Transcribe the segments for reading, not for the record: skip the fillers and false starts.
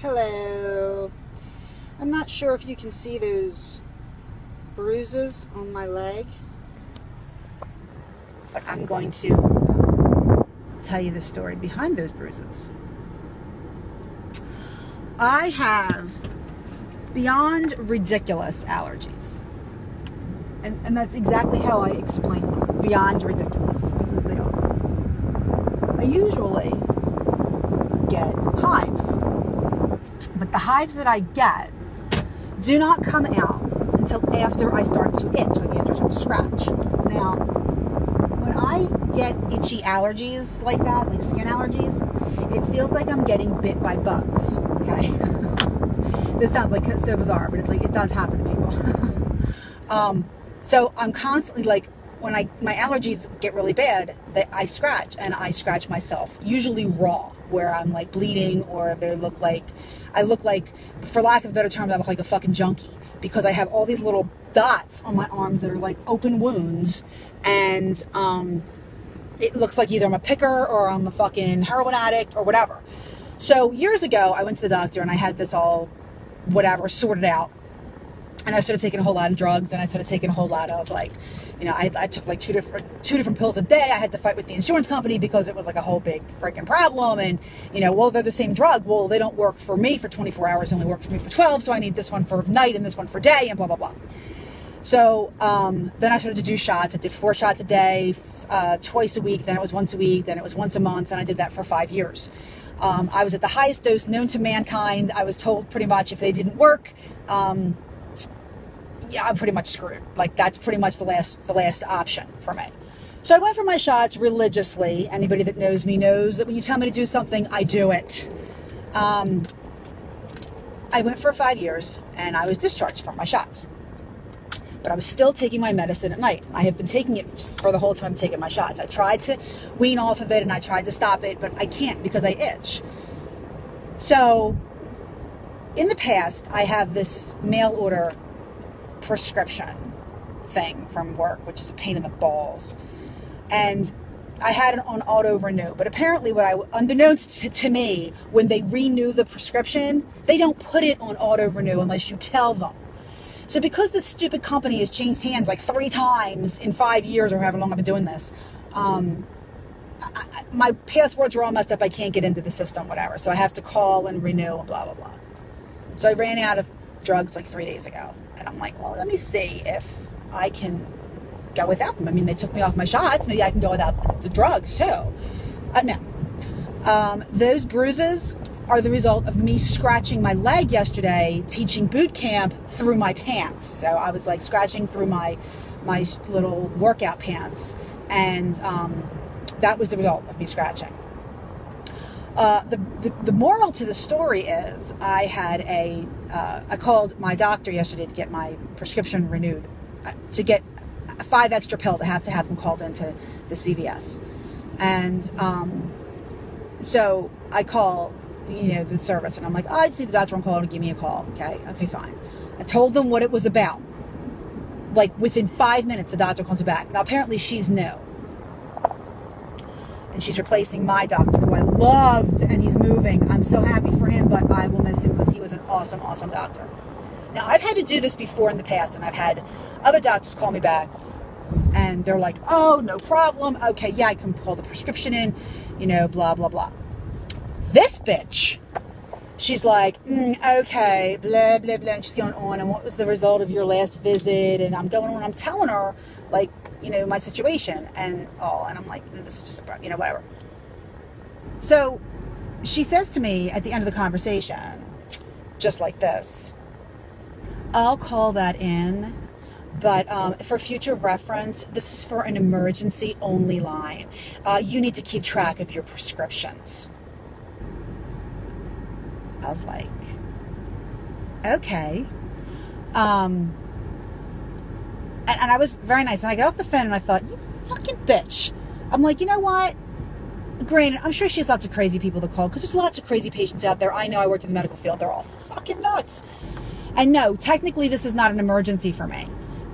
Hello. I'm not sure if you can see those bruises on my leg, but I'm going to tell you the story behind those bruises. I have beyond ridiculous allergies. And that's exactly how I explain them. Beyond ridiculous, because they are. I usually get hives. But the hives that I get do not come out until after I start to itch, like after I start to scratch. Now, when I get itchy allergies like that, like skin allergies, it feels like I'm getting bit by bugs, okay? This sounds like so bizarre, but it does happen to people. So I'm constantly like, when my allergies get really bad, I scratch, and I scratch myself, usually raw, where I'm like bleeding, or I look like, for lack of a better term, I look like a fucking junkie, because I have all these little dots on my arms that are like open wounds, and it looks like either I'm a picker or I'm a fucking heroin addict or whatever. So years ago, I went to the doctor and I had this all whatever sorted out. And I started taking a whole lot of drugs, and I started taking a whole lot of I took like two different pills a day. I had to fight with the insurance company because it was like a whole big freaking problem. And, well, they're the same drug. Well, they don't work for me for 24 hours, they only work for me for 12. So I need this one for night and this one for day, and blah, blah, blah. So then I started to do shots. I did 4 shots a day, twice a week. Then it was once a week. Then it was once a month. And I did that for 5 years. I was at the highest dose known to mankind. I was told pretty much if they didn't work, yeah, I'm pretty much screwed. Like, that's pretty much the last option for me. So I went for my shots religiously. Anybody that knows me knows that when you tell me to do something, I do it. I went for 5 years, and I was discharged from my shots. But I was still taking my medicine at night. I have been taking it for the whole time I'm taking my shots. I tried to wean off of it, and I tried to stop it, but I can't because I itch. So in the past, I have this mail order prescription thing from work, which is a pain in the balls, and I had it on auto renew. But apparently, unbeknownst to me, when they renew the prescription, they don't put it on auto renew unless you tell them. So because this stupid company has changed hands like 3 times in 5 years, or however long I've been doing this, my passwords are all messed up. I can't get into the system, whatever. So I have to call and renew and blah blah blah. So I ran out of drugs like 3 days ago. And I'm like, well, let me see if I can go without them. I mean, they took me off my shots. Maybe I can go without the drugs, too. No. Those bruises are the result of me scratching my leg yesterday, teaching boot camp through my pants. So I was, like, scratching through my little workout pants. And that was the result of me scratching. The moral to the story is I called my doctor yesterday to get my prescription renewed, to get 5 extra pills. I have to have them called into the CVS. And so I call, the service, and I'm like, I just need the doctor on call to give me a call. Okay, fine. I told them what it was about. Like, within 5 minutes, the doctor calls me back. Now, apparently she's new. And she's replacing my doctor, who I loved, and he's moving. I'm so happy for him, but I will miss him because he was an awesome, awesome doctor. Now, I've had to do this before in the past, and I've had other doctors call me back, and they're like, oh, no problem. Okay, yeah, I can pull the prescription in, blah, blah, blah. This bitch, she's like, okay, blah, blah, blah, and she's going on, and what was the result of your last visit? And I'm going on, I'm telling her, like, my situation, and I'm like, this is just, whatever. So she says to me at the end of the conversation, just like this, I'll call that in, but for future reference, this is for an emergency only line. You need to keep track of your prescriptions. I was like, okay. And I was very nice. And I got off the phone and I thought, you fucking bitch. I'm like, you know what? Granted, I'm sure she has lots of crazy people to call, because there's lots of crazy patients out there. I know, I worked in the medical field. They're all fucking nuts. And no, technically this is not an emergency for me.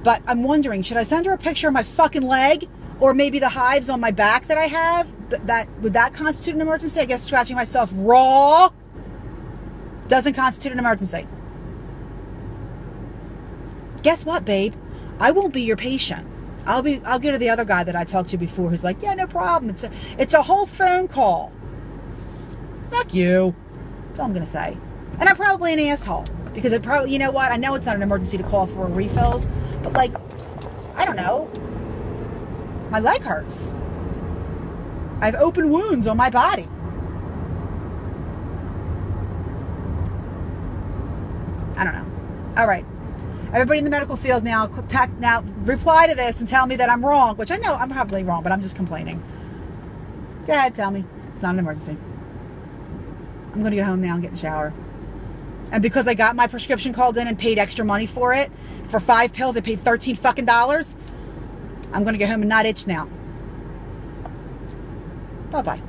But I'm wondering, should I send her a picture of my fucking leg? Or maybe the hives on my back that I have? Would that constitute an emergency? I guess scratching myself raw? doesn't constitute an emergency. Guess what, babe? I won't be your patient. I'll go to the other guy that I talked to before who's like, yeah, no problem. It's a whole phone call. Fuck you. That's all I'm going to say. And I'm probably an asshole. Because it probably, you know what? I know it's not an emergency to call for refills. But like, I don't know. My leg hurts. I have open wounds on my body. I don't know. All right. Everybody in the medical field now reply to this and tell me that I'm wrong, which I know I'm probably wrong, but I'm just complaining. Go ahead, tell me. It's not an emergency. I'm going to go home now and get in the shower. And because I got my prescription called in and paid extra money for it, for 5 pills, I paid $13 fucking. I'm going to go home and not itch now. Bye-bye.